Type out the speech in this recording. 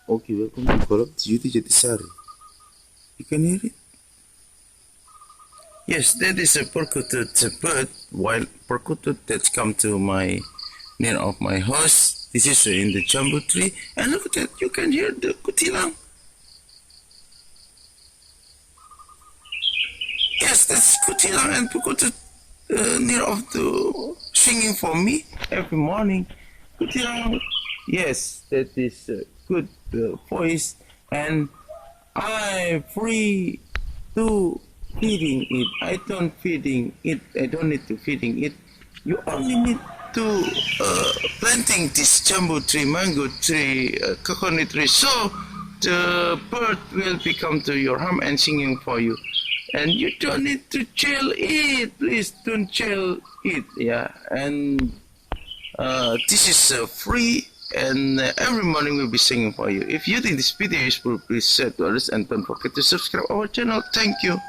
Okay, welcome to Call of Duty Jatisari. You can hear it? Yes, that is a Perkutut bird. While Perkutut that's come to my near of my house. This is in the jambu tree, and look at that. You can hear the kutilang. Yes, that's kutilang and Perkutut near of the singing for me every morning. Kutilang. Yes, that is a good voice, and I'm free to feeding it. I don't feeding it. I don't need to feeding it. You only need to planting this jambu tree, mango tree, coconut tree, so the bird will become to your home and singing for you. And you don't need to chill it. Please don't chill it. Yeah, and this is free, and every morning we'll be singing for you. If you think this video is useful, please share to others and don't forget to subscribe our channel. Thank you.